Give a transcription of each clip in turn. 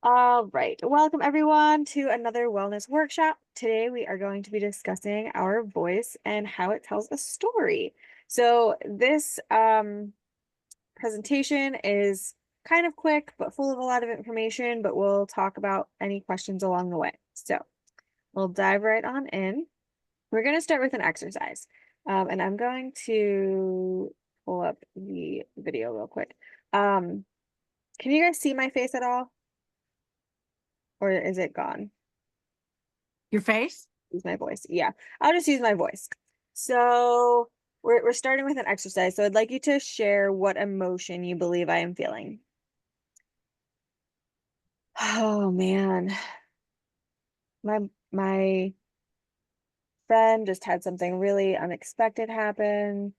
All right. Welcome everyone to another wellness workshop. Today we are going to be discussing our voice and how it tells a story. So this presentation is kind of quick, but full of a lot of information, but we'll talk about any questions along the way. So we'll dive right on in. We're going to start with an exercise. And I'm going to pull up the video real quick. Can you guys see my face at all? Or is it gone? Your face? Use my voice. Yeah, I'll just use my voice. So we're starting with an exercise. So I'd like you to share what emotion you believe I am feeling. Oh man. My friend just had something really unexpected happen,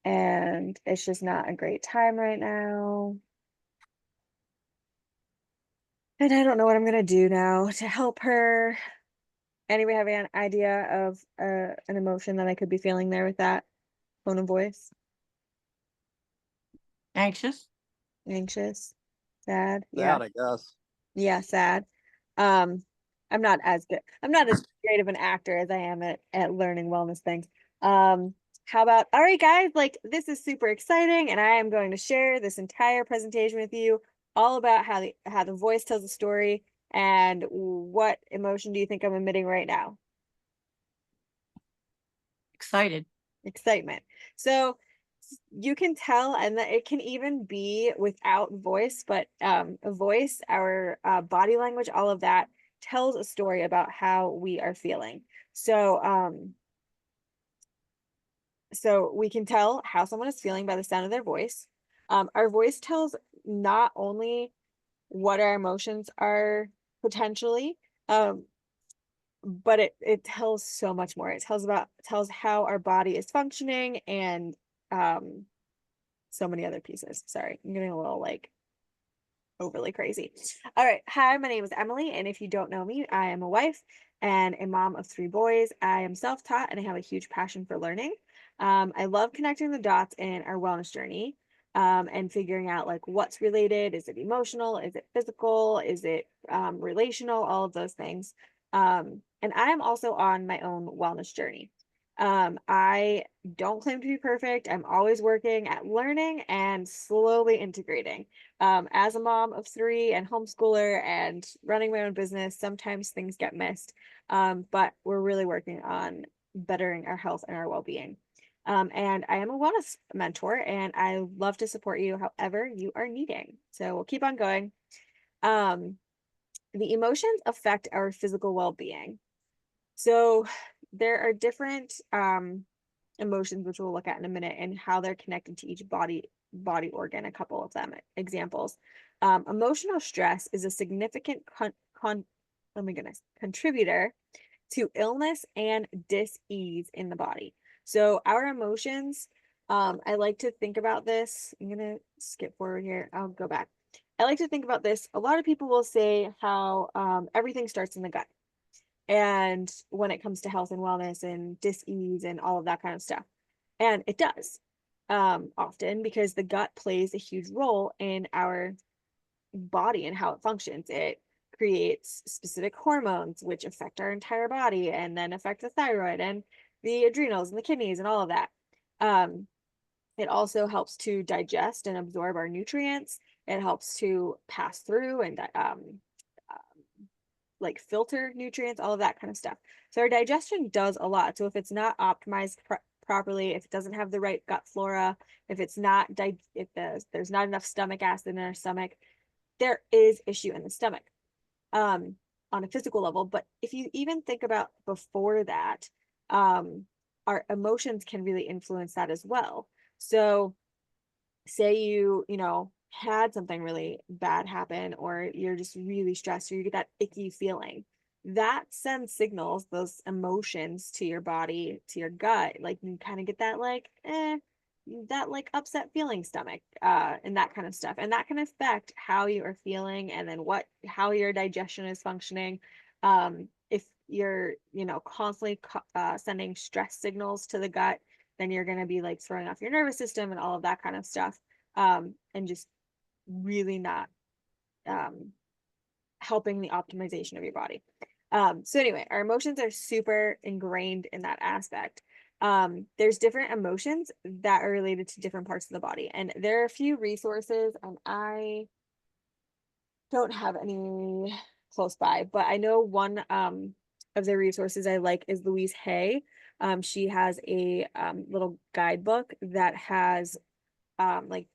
and it's just not a great time right now. And I don't know what I'm gonna do now to help her. Anybody have an idea of an emotion that I could be feeling there with that tone of voice? Anxious? Anxious, sad, yeah. That, I guess. Yeah, sad. Um, I'm not as good. I'm not as great of an actor as I am at learning wellness things. How about, all right, guys, like this is super exciting, and I am going to share this entire presentation with you all about how the voice tells a story and what emotion do you think I'm emitting right now? Excited. Excitement. So you can tell, and that it can even be without voice, but a voice, our body language, all of that tells a story about how we are feeling. So we can tell how someone is feeling by the sound of their voice. Our voice tells not only what our emotions are potentially, um, but it tells so much more. It tells how our body is functioning and um so many other pieces. Sorry, I'm getting a little like overly crazy. All right. Hi, my name is Emily, and if you don't know me, I am a wife and a mom of three boys. I am self-taught and I have a huge passion for learning. I love connecting the dots in our wellness journey, and figuring out like what's related. Is it emotional? Is it physical? Is it relational? All of those things. And I am also on my own wellness journey. I don't claim to be perfect. I'm always working at learning and slowly integrating. As a mom of three and homeschooler and running my own business, sometimes things get missed. But we're really working on bettering our health and our well-being. And I am a wellness mentor, and I love to support you however you are needing. So we'll keep on going. Um, the emotions affect our physical well-being. So there are different emotions, which we'll look at in a minute, and how they're connected to each body organ. A couple of them examples. Emotional stress is a significant oh my goodness, contributor to illness and dis-ease in the body. So our emotions, I like to think about this. I'm gonna skip forward here. I'll go back. I like to think about this. A lot of people will say how everything starts in the gut, and when it comes to health and wellness and dis-ease and all of that kind of stuff. And it does, often, because the gut plays a huge role in our body and how it functions. It creates specific hormones which affect our entire body and then affect the thyroid and the adrenals and the kidneys and all of that. Um, it also helps to digest and absorb our nutrients. It helps to pass through and like filter nutrients, all of that kind of stuff. So our digestion does a lot. So if it's not optimized properly, if it doesn't have the right gut flora, if it's not if there's not enough stomach acid in our stomach, there is issue in the stomach, um, on a physical level. But if you even think about before that, um, our emotions can really influence that as well. So say you had something really bad happen, or you're just really stressed, or you get that icky feeling, that sends signals, those emotions, to your body, to your gut. Like you kind of get that like that like upset feeling stomach, and that kind of stuff, and that can affect how you are feeling, and then how your digestion is functioning. If you're constantly sending stress signals to the gut, then you're going to be like throwing off your nervous system and all of that kind of stuff, and just really not um, helping the optimization of your body. So anyway, our emotions are super ingrained in that aspect. There's different emotions that are related to different parts of the body, and there are a few resources, and I don't have any close by, but I know one of the resources I like is Louise Hay. She has a little guidebook that has like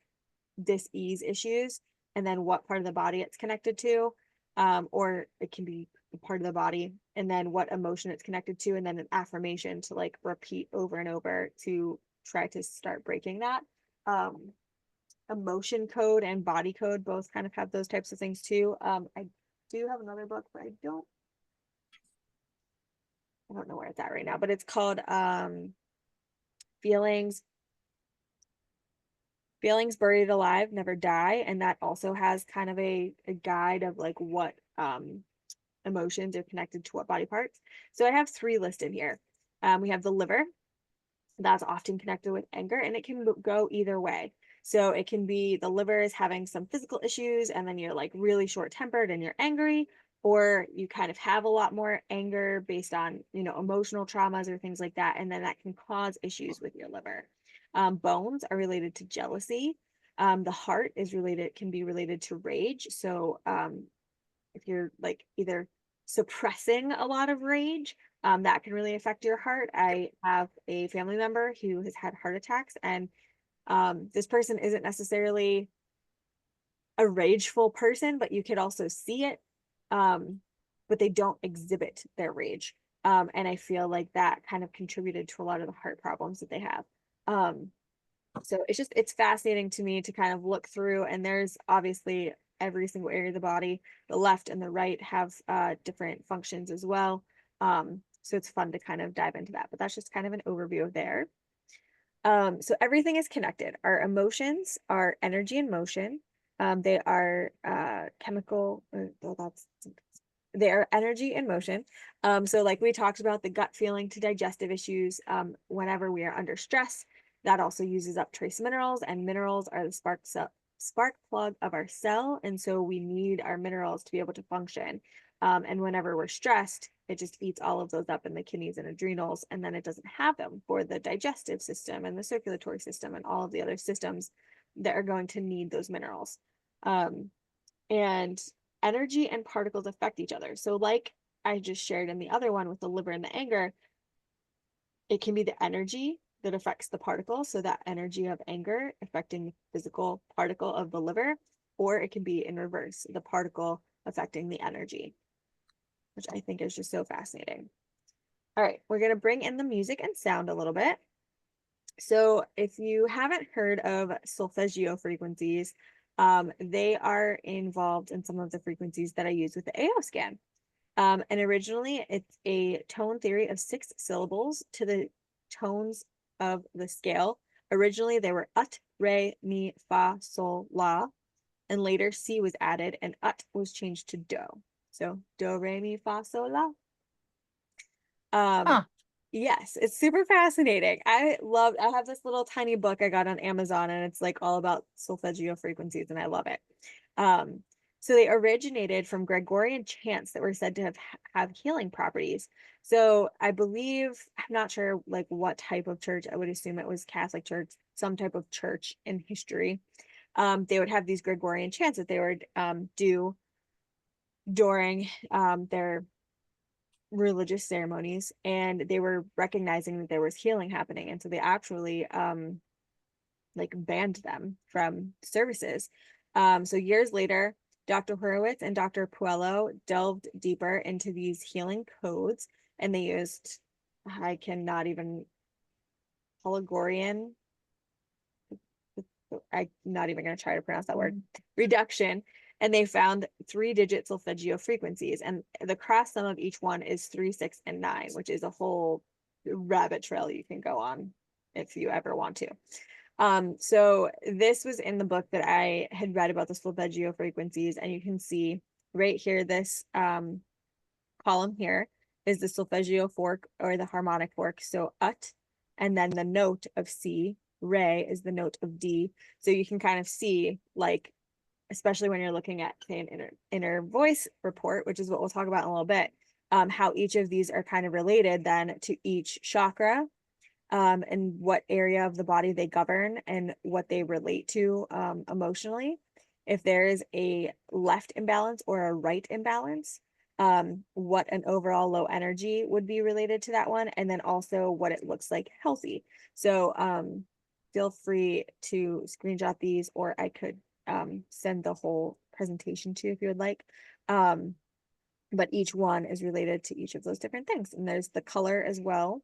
dis-ease issues and then what part of the body it's connected to, or it can be a part of the body, and then what emotion it's connected to, and then an affirmation to like repeat over and over to try to start breaking that. Emotion code and body code both kind of have those types of things too. I do have another book, but I don't know where it's at right now, but it's called Feelings Feelings Buried Alive Never Die, and that also has kind of a guide of like what emotions are connected to what body parts. So I have 3 listed here. We have the liver. That's often connected with anger, and it can go either way. So it can be the liver is having some physical issues and then you're like really short-tempered and you're angry, or you kind of have a lot more anger based on, emotional traumas or things like that, and then that can cause issues with your liver. Bones are related to jealousy. The heart can be related to rage. So if you're like either suppressing a lot of rage, that can really affect your heart. I have a family member who has had heart attacks, and this person isn't necessarily a rageful person, but you could also see it, but they don't exhibit their rage. And I feel like that kind of contributed to a lot of the heart problems that they have. So it's fascinating to me to kind of look through, and there's obviously every single area of the body. The left and the right have different functions as well. So it's fun to kind of dive into that, but that's just kind of an overview there. So everything is connected. Our emotions are energy and motion. They are chemical, they are energy and motion. So like we talked about, the gut feeling to digestive issues, whenever we are under stress, that also uses up trace minerals, and minerals are the spark plug of our cell. And so we need our minerals to be able to function. And whenever we're stressed, it just eats all of those up in the kidneys and adrenals, and then it doesn't have them for the digestive system and the circulatory system and all of the other systems that are going to need those minerals. And energy and particles affect each other. So like I just shared in the other one with the liver and the anger, it can be the energy that affects the particle. So that energy of anger affecting the physical particle of the liver, or it can be in reverse, the particle affecting the energy, which I think is just so fascinating. All right, we're going to bring in the music and sound a little bit. So if you haven't heard of solfeggio frequencies, they are involved in some of the frequencies that I use with the AO scan. And originally it's a tone theory of 6 syllables to the tones of the scale. Originally they were ut, re, mi, fa, sol, la, and later C was added and ut was changed to do. So do, re, mi, fa, sol, la. Huh. Yes, it's super fascinating. I have this little tiny book I got on Amazon, and it's like all about solfeggio frequencies, and I love it. So they originated from Gregorian chants that were said to have healing properties. So I believe, I'm not sure like what type of church, I would assume it was Catholic church, some type of church in history. They would have these Gregorian chants that they would do during their religious ceremonies, and they were recognizing that there was healing happening, and so they actually like banned them from services. So years later, Dr. Horowitz and Dr. Puello delved deeper into these healing codes, and they used, I cannot even, Polygorian, I'm not even going to try to pronounce that word, reduction, and they found 3-digit solfeggio frequencies, and the cross sum of each one is 3, 6, and 9, which is a whole rabbit trail you can go on if you ever want to. So this was in the book that I had read about the solfeggio frequencies, and you can see right here, this column here is the solfeggio fork or the harmonic fork. So ut, and then the note of C, re is the note of D. So you can kind of see like especially when you're looking at, say, an inner voice report, which is what we'll talk about in a little bit, how each of these are kind of related then to each chakra, and what area of the body they govern and what they relate to emotionally. If there is a left imbalance or a right imbalance, what an overall low energy would be related to that one, and then also what it looks like healthy. So feel free to screenshot these, or I could send the whole presentation to you if you would like. But each one is related to each of those different things. And there's the color as well.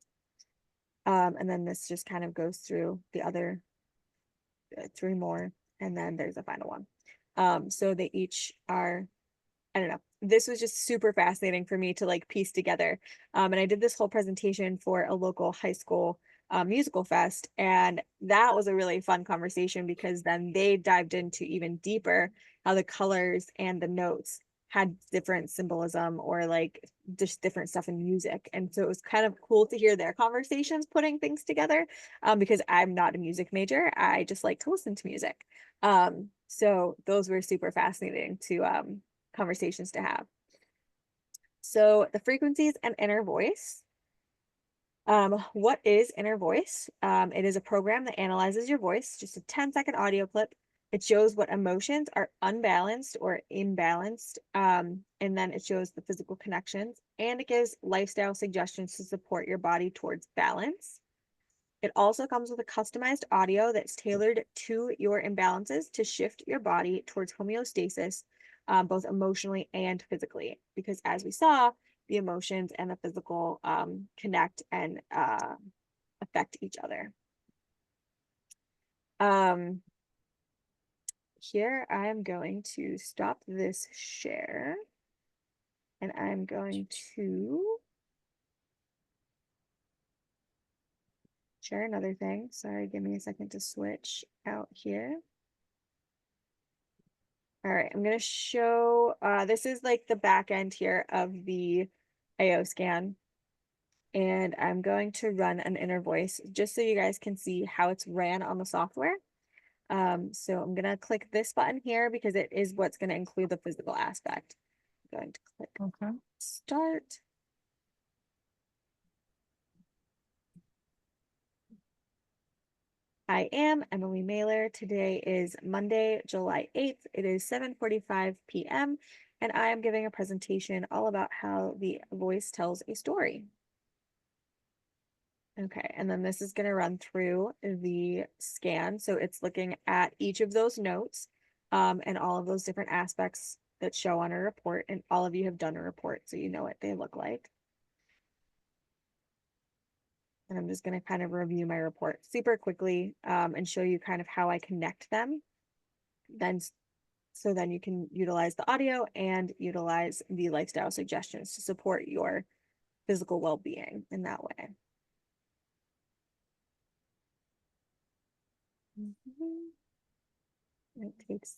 And then this just kind of goes through the other three more, and then there's a final one. So they each are, I don't know, this was just super fascinating for me to like piece together. And I did this whole presentation for a local high school musical fest, and that was a really fun conversation because then they dived into even deeper how the colors and the notes had different symbolism, or like just different stuff in music. And so it was kind of cool to hear their conversations putting things together, because I'm not a music major. I just like to listen to music. So those were super fascinating to conversations to have. So the frequencies and inner voice. What is inner voice? It is a program that analyzes your voice, just a 10-second audio clip. It shows what emotions are unbalanced or imbalanced, and then it shows the physical connections, and it gives lifestyle suggestions to support your body towards balance. It also comes with a customized audio that's tailored to your imbalances to shift your body towards homeostasis, both emotionally and physically. Because as we saw, the emotions and the physical connect and affect each other. Here I'm going to stop this share, and I'm going to share another thing. Sorry, give me a second to switch out here. All right, I'm going to show, this is like the back end here of the AO scan. And I'm going to run an inner voice just so you guys can see how it's ran on the software. So I'm going to click this button here because it is what's going to include the physical aspect. I'm going to click start. I am Emily Mailer. Today is Monday, July 8th. It is 7:45 p.m. and I am giving a presentation all about how the voice tells a story. Okay, and then this is going to run through the scan. So it's looking at each of those notes, and all of those different aspects that show on a report. And all of you have done a report, so you know what they look like. And I'm just going to kind of review my report super quickly, and show you kind of how I connect them. So then you can utilize the audio and utilize the lifestyle suggestions to support your physical well-being in that way. It takes,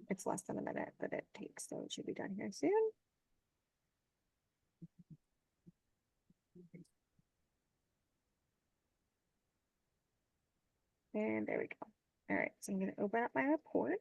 it's less than a minute that it takes, so it should be done here soon. And there we go. All right, so I'm going to open up my report.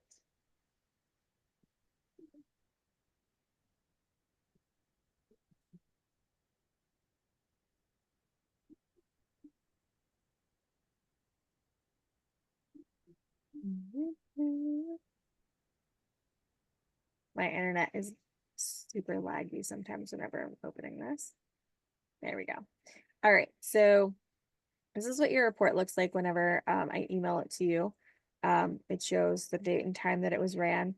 My internet is super laggy sometimes whenever I'm opening this. There we go. All right, so this is what your report looks like whenever I email it to you. It shows the date and time that it was ran.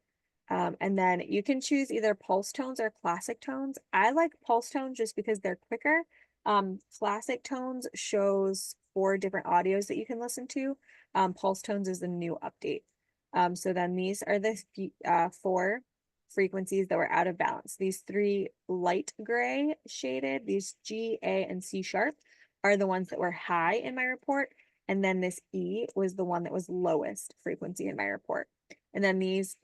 And then you can choose either pulse tones or classic tones. I like pulse tones just because they're quicker. Classic tones shows 4 different audios that you can listen to. Pulse tones is the new update. So then these are the 4 frequencies that were out of balance. These 3 light gray shaded, these G, A, and C sharp are the ones that were high in my report. And then this E was the one that was lowest frequency in my report. And then these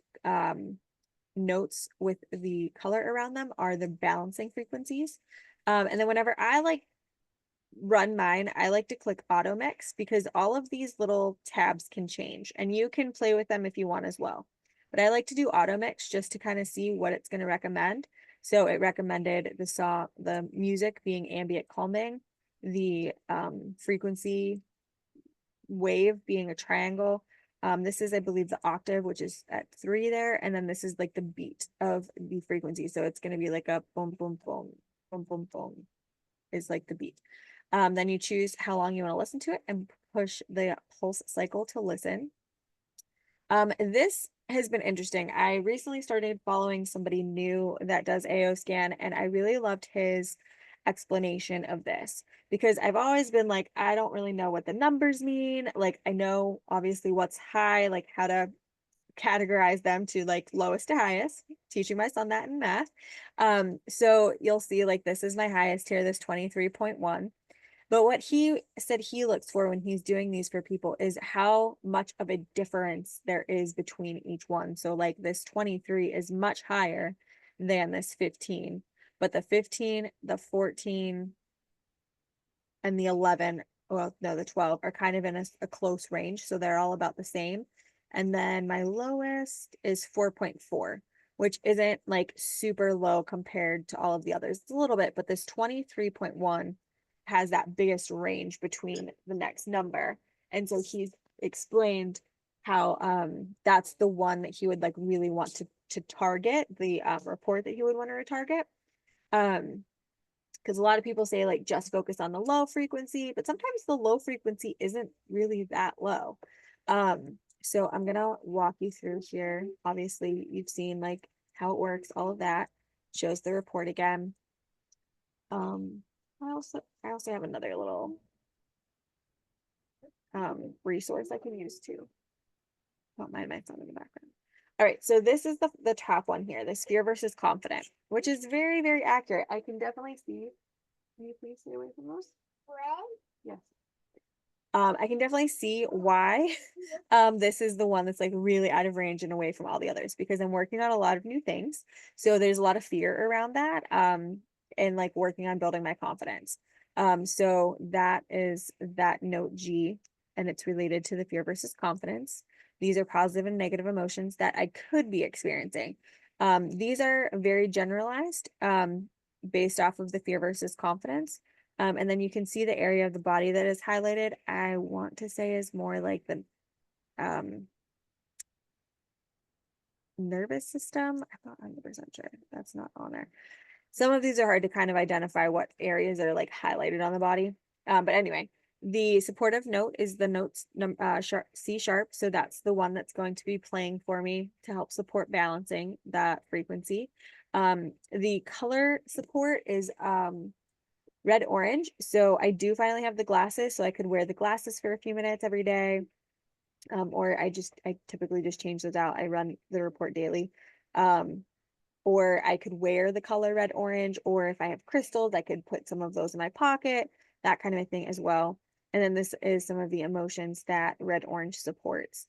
notes with the color around them are the balancing frequencies. And then whenever I like run mine, I like to click auto mix because all of these little tabs can change and you can play with them if you want as well. But I like to do auto mix just to kind of see what it's going to recommend. So it recommended the music being ambient calming, the frequency wave being a triangle. This is, I believe, the octave, which is at 3 there, and then this is like the beat of the frequency. So it's going to be like a boom, boom, boom, boom, boom, boom, is like the beat. Then you choose how long you want to listen to it and push the pulse cycle to listen. This has been interesting. I recently started following somebody new that does AO scan, and I really loved his explanation of this because I've always been like, I don't really know what the numbers mean. Like, I know obviously what's high, like how to categorize them to like lowest to highest, teaching my son that in math. So you'll see like this is my highest here, this 23.1. But what he said he looks for when he's doing these for people is how much of a difference there is between each one. So like this 23 is much higher than this 15, but the 15, the 14, and the 11, well, no, the 12 are kind of in a close range. So they're all about the same. And then my lowest is 4.4, which isn't like super low compared to all of the others. It's a little bit, but this 23.1 has that biggest range between the next number. And so he's explained how that's the one that he would like really want to target, the report that he would want to target. Because a lot of people say like just focus on the low frequency, but sometimes the low frequency isn't really that low. So I'm gonna walk you through here. Obviously, you've seen like how it works, all of that. Shows the report again. Um, I also have another little resource I can use too. Don't mind my phone in the background. All right, so this is the top one here, the fear versus confident, which is very, very accurate. I can definitely see. Can you please stay away from those? Yes. I can definitely see why this is the one that's like really out of range and away from all the others because I'm working on a lot of new things. So there's a lot of fear around that and like working on building my confidence. So that is that note G, and it's related to the fear versus confidence. These are positive and negative emotions that I could be experiencing. These are very generalized based off of the fear versus confidence. And then you can see the area of the body that is highlighted. I want to say is more like the um, nervous system. I'm not 100% sure. That's not on there. Some of these are hard to kind of identify what areas are like highlighted on the body. But anyway, the supportive note is the notes sharp, C sharp. So that's the one that's going to be playing for me to help support balancing that frequency. The color support is red orange. So I do finally have the glasses, so I could wear the glasses for a few minutes every day. Or I typically just change those out. I run the report daily. Or I could wear the color red orange, or if I have crystals, I could put some of those in my pocket, that kind of a thing as well. And then this is some of the emotions that red orange supports.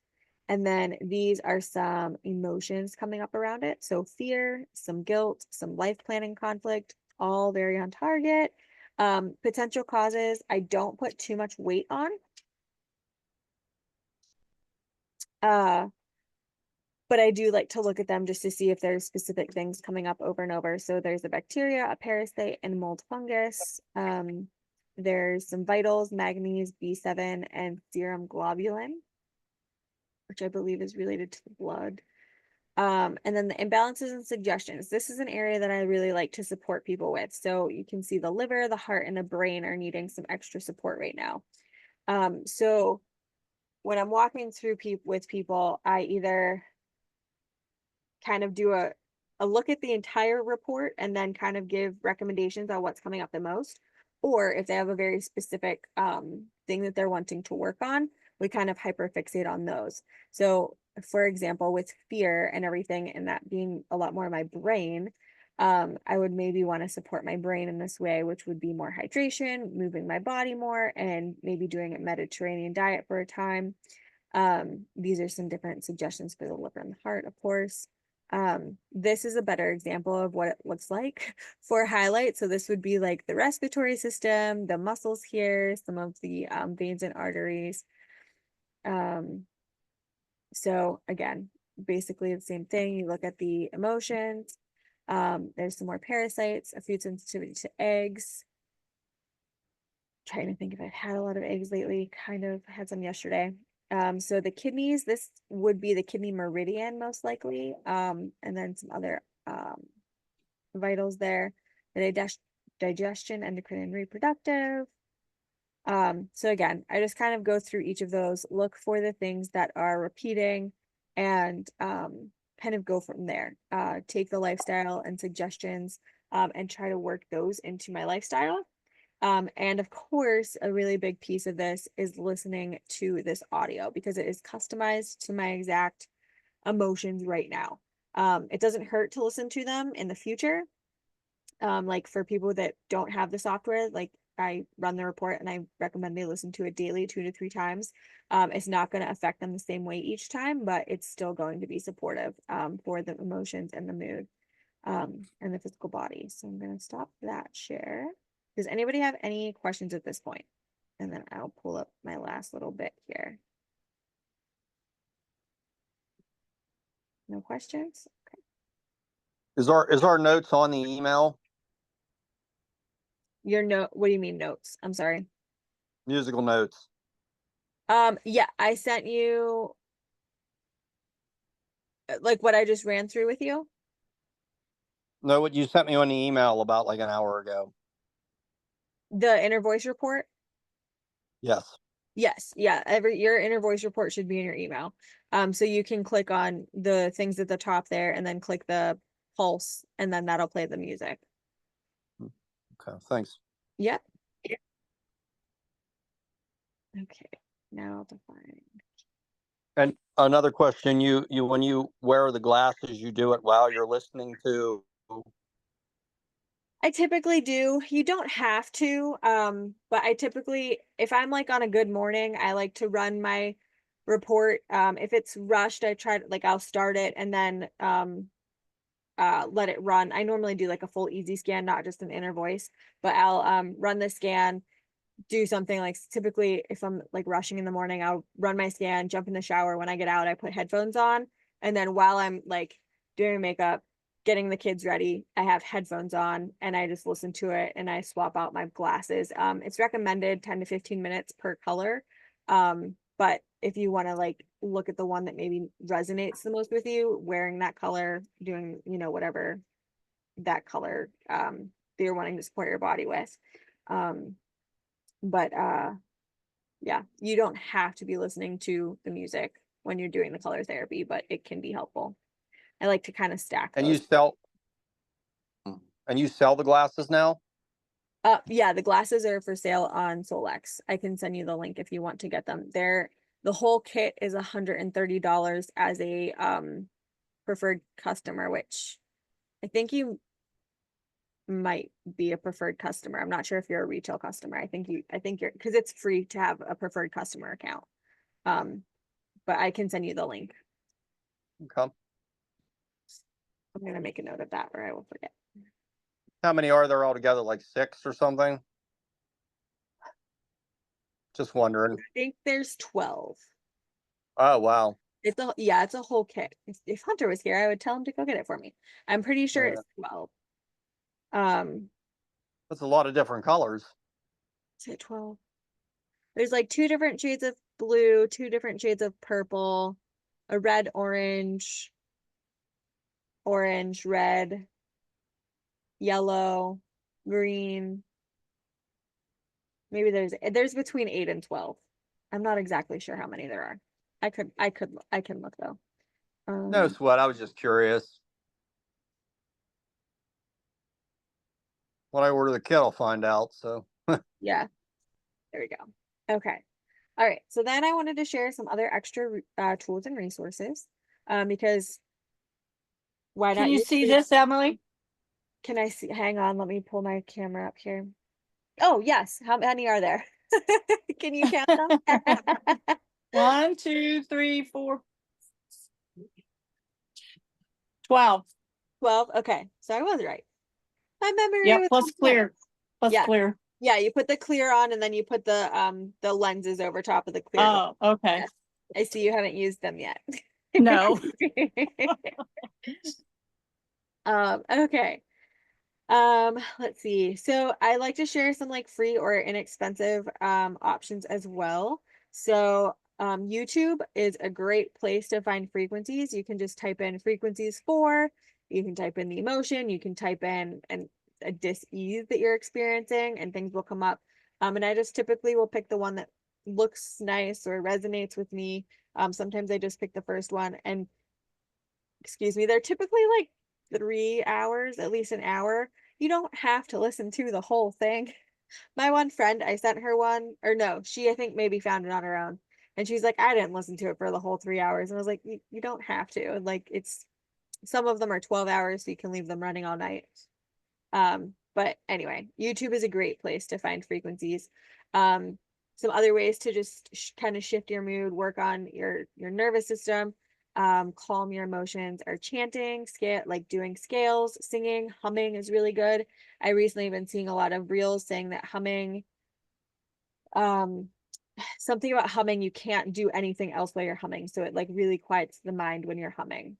And then these are some emotions coming up around it. So fear, some guilt, some life planning conflict, all very on target. Potential causes, I don't put too much weight on. Uh, but I do like to look at them just to see if there's specific things coming up over and over. So there's a bacteria, a parasite, and mold fungus. There's some vitals, manganese, B7, and serum globulin, which I believe is related to the blood. And then the imbalances and suggestions. This is an area that I really like to support people with. So you can see the liver, the heart, and the brain are needing some extra support right now. So when I'm walking through with people, I either kind of do a look at the entire report and then kind of give recommendations on what's coming up the most. Or if they have a very specific thing that they're wanting to work on, we kind of hyperfixate on those. So for example, with fear and everything and that being a lot more of my brain, I would maybe want to support my brain in this way, which would be more hydration, moving my body more, and maybe doing a Mediterranean diet for a time. These are some different suggestions for the liver and the heart, of course. This is a better example of what it looks like for highlight. So this would be like the respiratory system, the muscles here, some of the veins and arteries. So again, basically the same thing. You look at the emotions. There's some more parasites, a food sensitivity to eggs. Trying to think if I've had a lot of eggs lately. Kind of had some yesterday. So the kidneys, this would be the kidney meridian most likely. And then some other vitals there. The digestion, endocrine and reproductive. So again, I just kind of go through each of those, look for the things that are repeating and kind of go from there. Take the lifestyle and suggestions and try to work those into my lifestyle. And of course, a really big piece of this is listening to this audio because it is customized to my exact emotions right now. It doesn't hurt to listen to them in the future. Like for people that don't have the software, like I run the report and I recommend they listen to it daily 2 to 3 times. It's not going to affect them the same way each time, but it's still going to be supportive for the emotions and the mood and the physical body. So I'm going to stop that share. Does anybody have any questions at this point? And then I'll pull up my last little bit here. No questions? Okay. Is our notes on the email? Your note, what do you mean notes? I'm sorry. Musical notes. Yeah, I sent you like what I just ran through with you. No, what you sent me on the email about like an hour ago. The inner voice report. Yes. Yes, yeah. Your inner voice report should be in your email. So you can click on the things at the top there and then click the pulse and then that'll play the music. Okay, thanks. Yep. Okay, now define. And another question, you when you wear the glasses, you do it while you're listening to. I typically do. You don't have to, but I typically, if I'm like on a good morning, I like to run my report. If it's rushed, I try to like I'll start it and then let it run. I normally do like a full easy scan, not just an inner voice, but I'll run the scan, do something like typically if I'm like rushing in the morning, I'll run my scan, jump in the shower. When I get out, I put headphones on. And then while I'm like doing makeup, getting the kids ready, I have headphones on and I just listen to it and I swap out my glasses. It's recommended 10 to 15 minutes per color. But if you want to like look at the one that maybe resonates the most with you, wearing that color, doing, whatever that color that you're wanting to support your body with. But yeah, you don't have to be listening to the music when you're doing the color therapy, but it can be helpful. I like to kind of stack And you those. sell the glasses now? Yeah, the glasses are for sale on Solex. I can send you the link if you want to get them. The whole kit is $130 as a preferred customer, which I think you might be a preferred customer. I'm not sure if you're a retail customer. I think you're because it's free to have a preferred customer account. But I can send you the link. Okay. I'm gonna make a note of that or I will forget. How many are there altogether? Like 6 or something? Just wondering. I think there's 12. Oh, wow. It's a whole kit. If Hunter was here, I would tell him to go get it for me. I'm pretty sure it's 12. That's a lot of different colors. Is it 12? There's like 2 different shades of blue, 2 different shades of purple, a red, orange, red, yellow, green. Maybe there's between 8 and 12. I'm not exactly sure how many there are. I can look though. No sweat. I was just curious. When I order the kit, I'll find out. So Yeah, there we go. Okay. All right. So then I wanted to share some other extra tools and resources because why Can not you use see this? this, Emily? Can I see? Hang on. Let me pull my camera up here. Oh, yes. How many are there? Can you count them? 1, 2, 3, 4. 12. 12. Okay, so I was right. My memory Yeah, was plus on point. clear. Plus Yeah. clear. Yeah, you put the clear on and then you put the lenses over top of the clear glass. Oh, okay. Yes. I see you haven't used them yet. No. Okay. Let's see. So I like to share some like free or inexpensive options as well. So YouTube is a great place to find frequencies. You can just type in frequencies for, you can type in the emotion, you can type in a dis-ease that you're experiencing, and things will come up. And I just typically will pick the one that looks nice or resonates with me. Sometimes I just pick the first one, and excuse me, they're typically like 3 hours, at least an hour. You don't have to listen to the whole thing. My one friend, I sent her one, or no, she I think maybe found it on her own. And she's like, I didn't listen to it for the whole 3 hours. And I was like, you don't have to. Like it's some of them are 12 hours, so you can leave them running all night. But anyway, YouTube is a great place to find frequencies. Some other ways to just kind of shift your mood, work on your nervous system, calm your emotions are chanting, scale, like doing scales, singing, humming is really good. I recently been seeing a lot of reels saying that humming, um, something about humming, you can't do anything else while you're humming. So it like really quiets the mind when you're humming.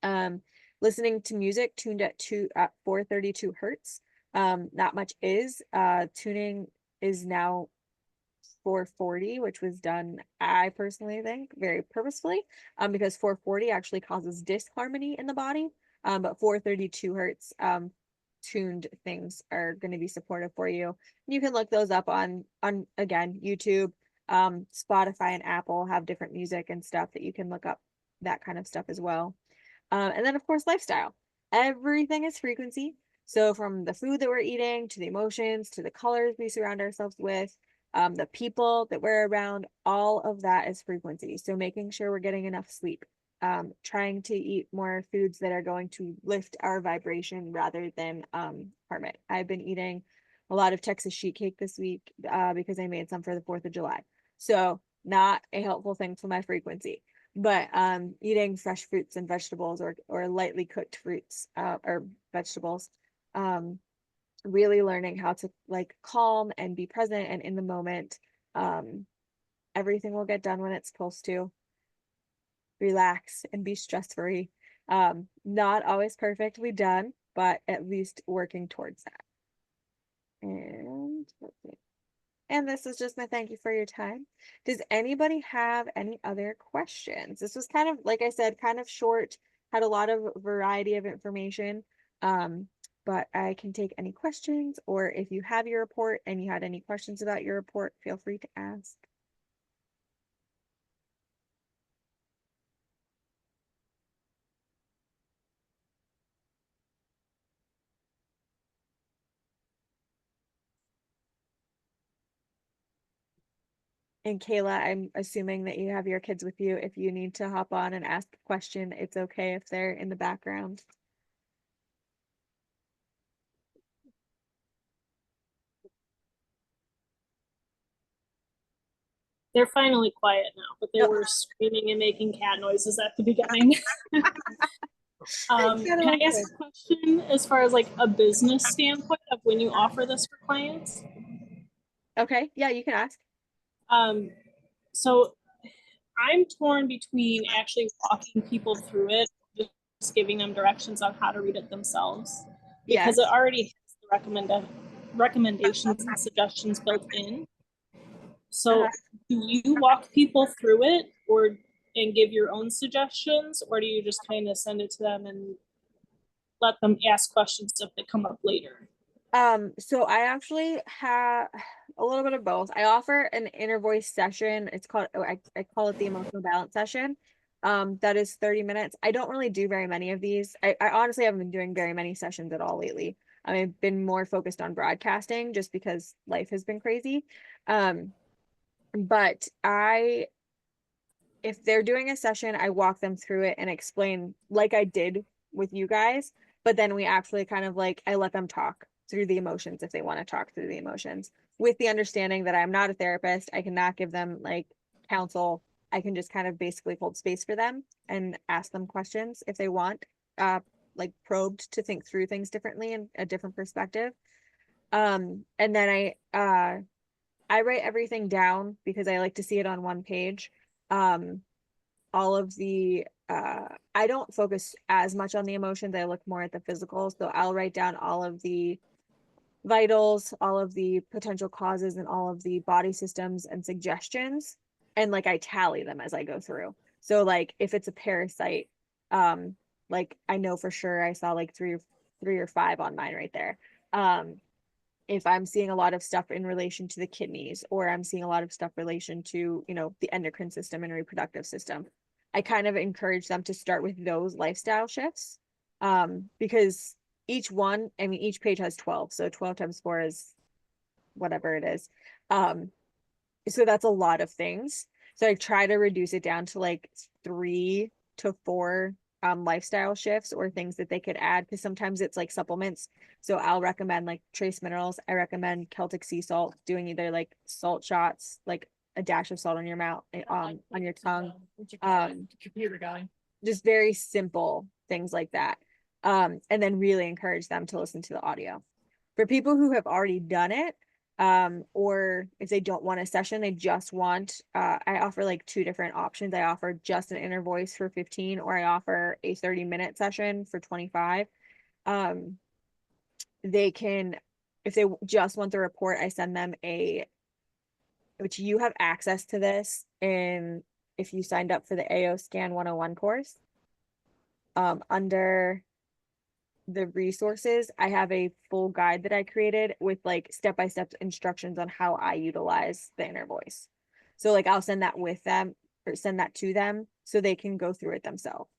Um, Listening to music tuned at 432 hertz. Not much is. Tuning is now 440, which was done, I personally think, very purposefully, because 440 actually causes disharmony in the body. But 432 hertz tuned things are going to be supportive for you. You can look those up on again YouTube. Spotify and Apple have different music and stuff that you can look up, that kind of stuff as well. And then of course, lifestyle. Everything is frequency. So from the food that we're eating to the emotions to the colors we surround ourselves with, the people that we're around, all of that is frequency. So making sure we're getting enough sleep, trying to eat more foods that are going to lift our vibration rather than harm it. I've been eating a lot of Texas sheet cake this week because I made some for the 4th of July. So not a helpful thing for my frequency, but eating fresh fruits and vegetables or lightly cooked fruits or vegetables, really learning how to like calm and be present and in the moment. um Everything will get done when it's supposed to. Relax and be stress free. Not always perfectly done, but at least working towards that. And let's see. And this is just my thank you for your time. Does anybody have any other questions? This was kind of, like I said, kind of short, had a lot of variety of information. But I can take any questions, or if you have your report and you had any questions about your report, feel free to ask. And Kayla, I'm assuming that you have your kids with you. If you need to hop on and ask a question, it's okay if they're in the background. They're finally quiet now, but they Yep. were screaming and making cat noises at the beginning. Can I ask a question as far as like a business standpoint of when you offer this for clients? Okay, yeah, you can ask. So I'm torn between actually walking people through it, just giving them directions on how to read it themselves, because it already has the recommendations and suggestions built in. So do you walk people through it and give your own suggestions, or do you just kind of send it to them and let them ask questions if they come up later? So I actually have a little bit of both. I offer an inner voice session. It's called, I call it the emotional balance session. That is 30 minutes. I don't really do very many of these. I honestly haven't been doing very many sessions at all lately. I've been more focused on broadcasting just because life has been crazy. But if they're doing a session, I walk them through it and explain like I did with you guys, but then we actually kind of like, I let them talk through the emotions if they want to talk through the emotions, with the understanding that I'm not a therapist. I cannot give them like counsel. I can just kind of basically hold space for them and ask them questions if they want. like probed to think through things differently and a different perspective. And then I write everything down because I like to see it on one page. All of the I don't focus as much on the emotions. I look more at the physical. So I'll write down all of the vitals, all of the potential causes, and all of the body systems and suggestions. And like I tally them as I go through. So like if it's a parasite, like I know for sure I saw like three or five on mine right there. If I'm seeing a lot of stuff in relation to the kidneys, or I'm seeing a lot of stuff relation to, the endocrine system and reproductive system, I kind of encourage them to start with those lifestyle shifts. Because each page has 12. So 12 times 4 is whatever it is. So that's a lot of things. So I try to reduce it down to like 3 to 4 lifestyle shifts or things that they could add, because sometimes it's like supplements. So I'll recommend like trace minerals. I recommend Celtic sea salt, doing either like salt shots, like a dash of salt on your mouth, on your tongue. Computer guy. Just very simple things like that. And then really encourage them to listen to the audio. For people who have already done it, or if they don't want a session, they just want, I offer like 2 different options. I offer just an inner voice for 15, or I offer a 30-minute session for 25. They can, if they just want the report, I send them which you have access to this in, if you signed up for the AO Scan 101 course. Under the resources, I have a full guide that I created with like step-by-step instructions on how I utilize the inner voice. So like I'll send that with them, or send that to them, so they can go through it themselves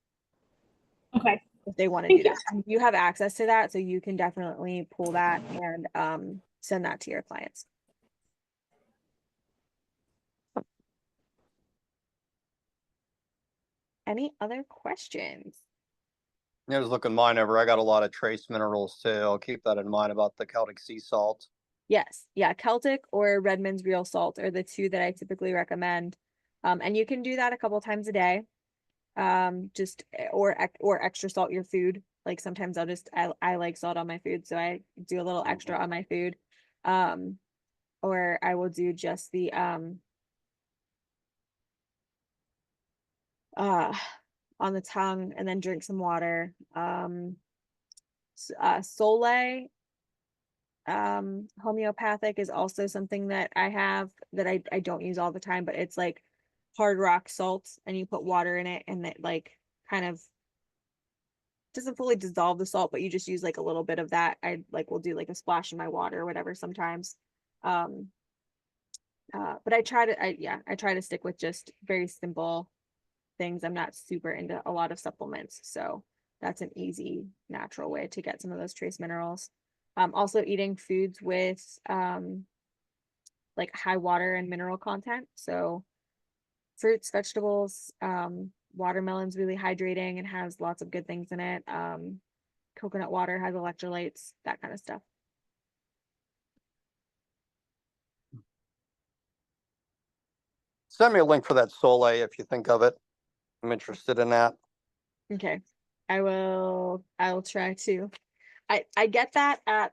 Okay. if they want to Thank do that. And you have access to that, so you can definitely pull that and send that to your clients. Any other questions? I was looking mine over. I got a lot of trace minerals too. I'll keep that in mind about the Celtic sea salt. Yes, yeah, Celtic or Redmond's Real Salt are the 2 that I typically recommend. And you can do that a couple times a day. Just or extra salt your food. Like sometimes I like salt on my food, so I do a little extra on my food. Or I will do just the on the tongue, and then drink some water. Sole homeopathic is also something that I have that I don't use all the time, but it's like hard rock salt, and you put water in it, and it like kind of doesn't fully dissolve the salt, but you just use like a little bit of that. I like will do like a splash in my water or whatever sometimes. But I try to stick with just very simple things. I'm not super into a lot of supplements, so that's an easy, natural way to get some of those trace minerals. Also eating foods with like high water and mineral content. So fruits, vegetables, watermelon's really hydrating and has lots of good things in it. Coconut water has electrolytes, that kind of stuff. Send me a link for that Sole if you think of it. I'm interested in that. Okay. I will try to. I get that at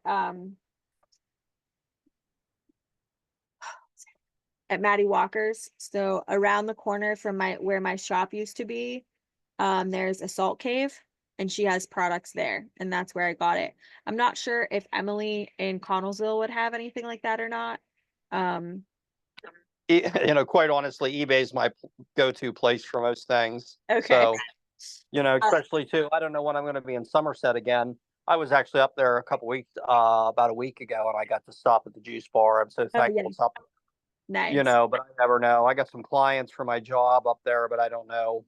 Maddie Walker's. So around the corner from where my shop used to be, there's a salt cave, and she has products there, and that's where I got it. I'm not sure if Emily in Connellsville would have anything like that or not. Quite honestly, eBay's my go-to place for most things. Okay. So, especially too, I don't know when I'm going to be in Somerset again. I was actually up there about a week ago, and I got to stop at the juice bar. I'm so thankful it's up. Nice. But I never know. I got some clients for my job up there, but I don't know,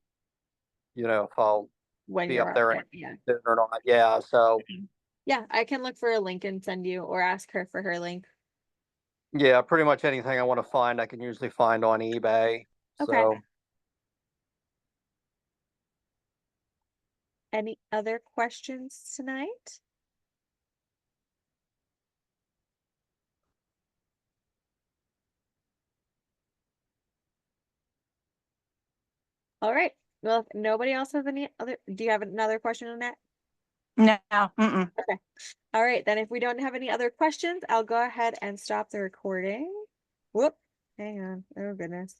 if I'll When be you're up there up there, or not. Yeah. So, yeah, I can look for a link and send you, or ask her for her link. yeah, pretty much anything I want to find, I can usually find on eBay. Okay. So, Any other questions tonight? All right. Well, if nobody else has any other, do you have another question on that? No, mm-mm. All right, then if we don't have any other questions, I'll go ahead and stop the recording. Whoop, hang on. Oh goodness.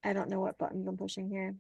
I don't know what buttons I'm pushing here.